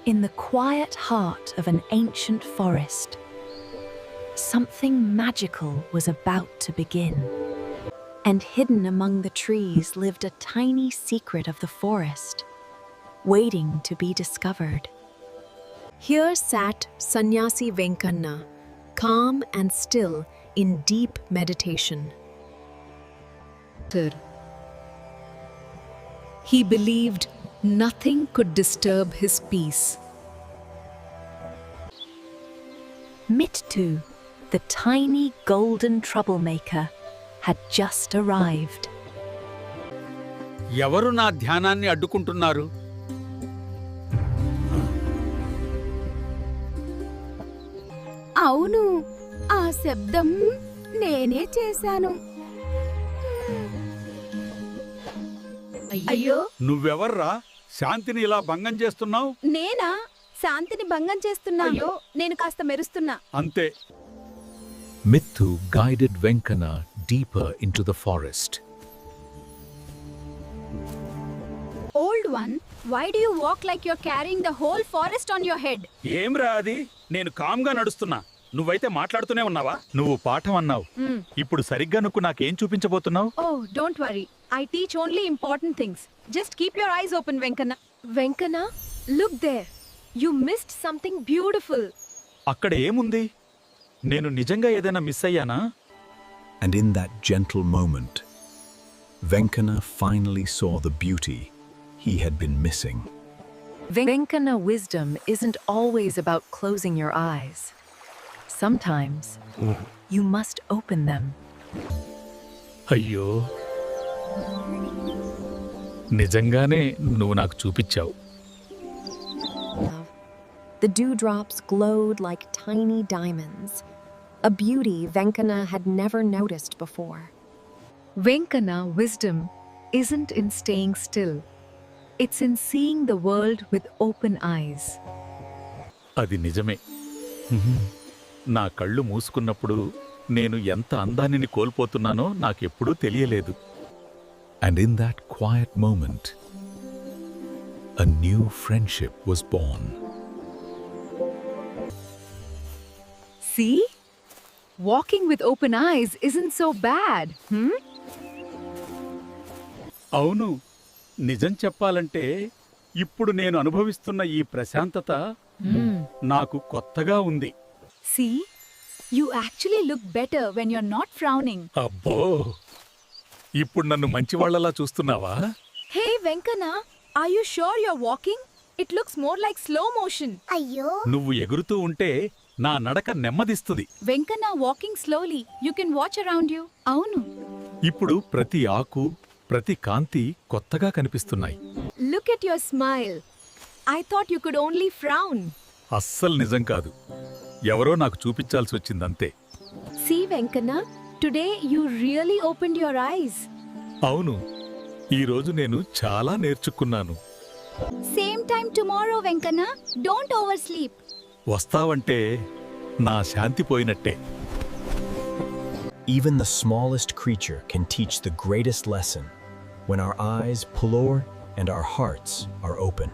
In the quiet heart of an ancient forest, something magical was about to begin. And hidden among the trees lived a tiny secret of the forest, waiting to be discovered. Here sat Sannyasi Venkanna, calm and still in deep meditation. He believed nothing could disturb his peace. Mittu, the tiny golden troublemaker, had just arrived. ఎవరు నా ధ్యానాన్ని అడ్డుకుంటున్నారు? అవును, ఆ శబ్దం నేనే చేశాను. అయ్యో, నువ్వెవర్రా శాంతిని ఇలా భంగం చేస్తున్నావు? నేనా శాంతిని భంగం చేస్తున్నా? అయ్యో, నేను కాస్త మెరుస్తున్నా. అంతే. Mittu guided Venkana deeper into the forest. Old one, why do you walk like you're carrying the whole forest on your head? ఏమ్రా అది? నేను కామ్గా నడుస్తున్నా, నువ్వైతే మాట్లాడుతూనే ఉన్నావా? నువ్వు పాఠం అన్నావు, ఇప్పుడు సరిగ్గా నువ్వు నాకేం చూపించబోతున్నావు? Oh, don't worry. I teach only important things. Just keep your eyes open, Venkana. Venkana, look there. You missed something beautiful. అక్కడ ఏముంది? నేను నిజంగా ఏదైనా miss అయ్యానా? And in that gentle moment, Venkana finally saw the beauty he had been missing. Venkana wisdom isn't always about closing your eyes. Sometimes you must open them. అయ్యో, నిజంగానే నువ్వు నాకు చూపించావు. The dewdrops glowed like tiny diamonds, a beauty Venkana had never noticed before. Venkana wisdom isn't in staying still. It's in seeing the world with open eyes. అది నిజమే. నా కళ్ళు మూసుకున్నప్పుడు నేను ఎంత అందాన్ని కోల్పోతున్నానో నాకెప్పుడూ తెలియలేదు. And in that quiet moment, a new friendship was born. See? Walking with open eyes isn't so bad, అవును, నిజం చెప్పాలంటే ఇప్పుడు నేను అనుభవిస్తున్న ఈ ప్రశాంతత నాకు కొత్తగా ఉంది. See? You actually look better when you're not frowning. అబ్బో, ఇప్పుడు నన్ను మంచివాళ్లలా చూస్తున్నావా? Hey, Venkana, are you sure you're walking? It looks more like slow motion. నువ్వు ఎగురుతూ ఉంటే నా నడక నెమ్మదిస్తుంది. Venkana walking slowly. You can watch around you. అవును. ఇప్పుడు ప్రతి ఆకు, ప్రతి కాంతి కొత్తగా కనిపిస్తున్నాయి. Look at your smile. I thought you could only frown. అస్సలు నిజం కాదు, ఎవరో నాకు చూపించాల్సి వచ్చిందంతే. See, Venkana, today you really opened your eyes. అవును, ఈరోజు నేను చాలా నేర్చుకున్నాను. Same time tomorrow, Venkana. Don't oversleep. వస్తావంటే నా శాంతి పోయినట్టే. Even the smallest creature can teach the greatest lesson when our eyes pull over and our hearts are open.